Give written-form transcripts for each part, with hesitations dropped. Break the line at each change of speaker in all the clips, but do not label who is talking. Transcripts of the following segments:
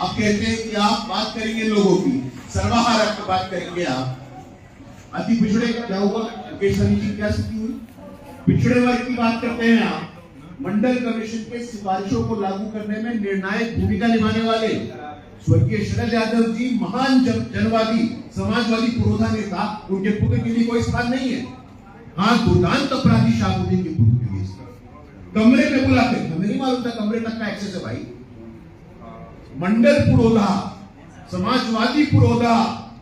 आप कहते हैं कि आप बात करेंगे लोगों की, सर्वहारा की बात करेंगे आप। अति पिछड़े का क्या हुआ? मुकेश सहनी जी क्या स्थिति हुई? पिछड़े वर्ग की बात करते हैं आप। मंडल कमीशन के सिफारिशों को लागू करने में निर्णायक भूमिका निभाने वाले स्वर्गीय शरद यादव जी महान जनवादी समाजवादी पुरोधा नेता, उनके पुत्र के लिए कोई स्थान नहीं है। हाँ, दुर्दांत अपराधी शाहबुद्दीन के पुत्र के लिए कमरे में बुलाते, हमें नहीं मालूम था कमरे तक का एक्सेस है भाई। मंडल पुरोधा, समाजवादी पुरोधा,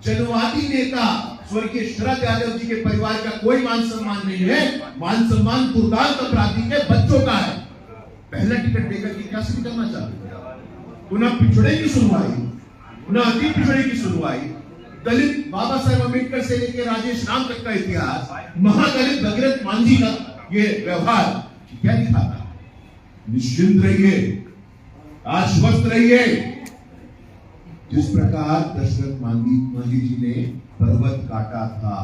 जनवादी नेता स्वर्गीय शरद यादव जी के परिवार का कोई मान सम्मान नहीं है। मान सम्मान दुर्दांत अपराधी के बच्चों का है। पहला टिकट देकर के क्या सिद्ध करना चाहते हैं? पुनः पिछड़े की सुनवाई, पुनः अति पिछड़े की सुनवाई, दलित बाबा साहेब अम्बेडकर से लेकर राजेश राम तक का इतिहास, महादलित भगीरथ मांझी का ये व्यवहार क्या दिखाता? निश्चिंत रहिए, आश्वस्त रहिए। जिस प्रकार दशरथ मांझी जी ने पर्वत काटा था,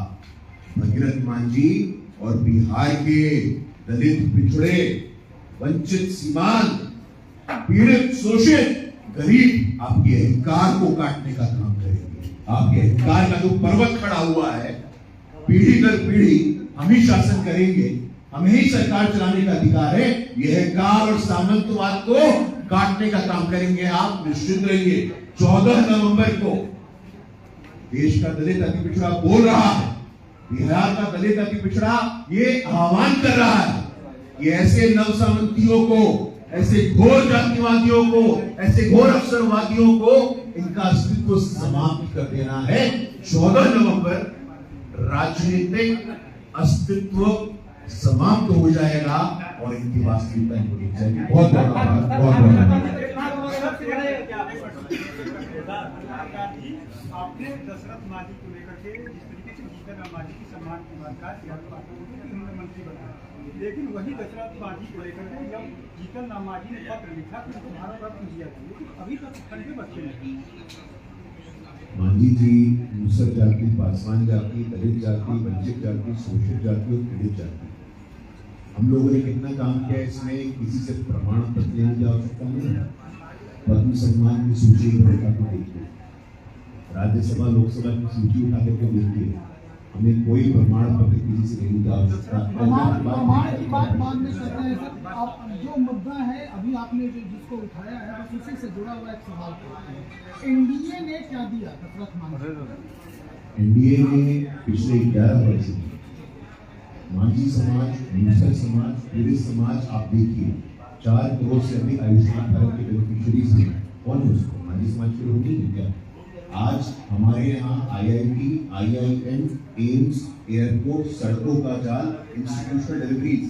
भगीरथ मांझी और बिहार के दलित पिछड़े वंचित सीमांत पीड़ित शोषित गरीब आपके अहंकार को काटने का काम करेंगे। आपके अहंकार का जो पर्वत खड़ा हुआ है, पीढ़ी दर पीढ़ी हम ही शासन करेंगे, हमें ही सरकार चलाने का अधिकार है, यह अहंकार और सामंतवाद को काटने का काम करेंगे। आप निश्चित रहिए। 14 नवंबर को देश का दलित अति पिछड़ा बोल रहा है, बिहार का दलित अति पिछड़ा ये आह्वान कर रहा है कि ऐसे नवसामंतियों को, ऐसे घोर जातिवादियों को, ऐसे घोर अवसरवादियों को इनका अस्तित्व समाप्त कर देना है। 14 नवंबर राजनीतिक अस्तित्व समाप्त हो जाएगा और इनकी वास्तविकता इनको दिख जाएगी। बहुत
आपने दशरथ मांझी को लेकर के जिस तरीके से जीतन राम मांझी की सम्मान की बात किया तो मंत्री बना, लेकिन वही दशरथ मांझी को लेकर के जब जीतन राम मांझी ने पत्र लिखा तो तुम्हारा रद्द किया था, लेकिन अभी तक ठंडे बच्चे नहीं।
मांझी जी मुसर जाति, पासवान जाति, दलित जाति, वंचित जाति, शोषित जाति और पीड़ित जाति, हम लोगों ने कितना काम किया इसमें किसी से प्रमाण पत्र लेने की आवश्यकता नहीं है। पद्म सम्मान की सूची उठा के देखिए, राज्यसभा लोकसभा की सूची उठा करके देखिए, हमें कोई प्रमाण पत्र किसी से लेने की आवश्यकता
प्रमाण की बात बाद में करते हैं सर। आप जो मुद्दा है अभी आपने जो जिसको उठाया है बस उसी से जुड़ा हुआ एक सवाल करते हैं। एनडीए ने क्या दिया दशरथ मांझी?
एनडीए ने पिछले 11 वर्ष में मांझी समाज, मुसर समाज, पीड़ित समाज, आप देखिए 4 करोड़ से अधिक आयुष्मान भारत के बेनिफिशियरीज हैं। कौन है उसको? मांझी समाज के लोग नहीं है क्या? आज हमारे यहाँ IIT, IIM, एम्स, एयरपोर्ट, सड़कों का जाल, इंस्टीट्यूशनल डिलीवरीज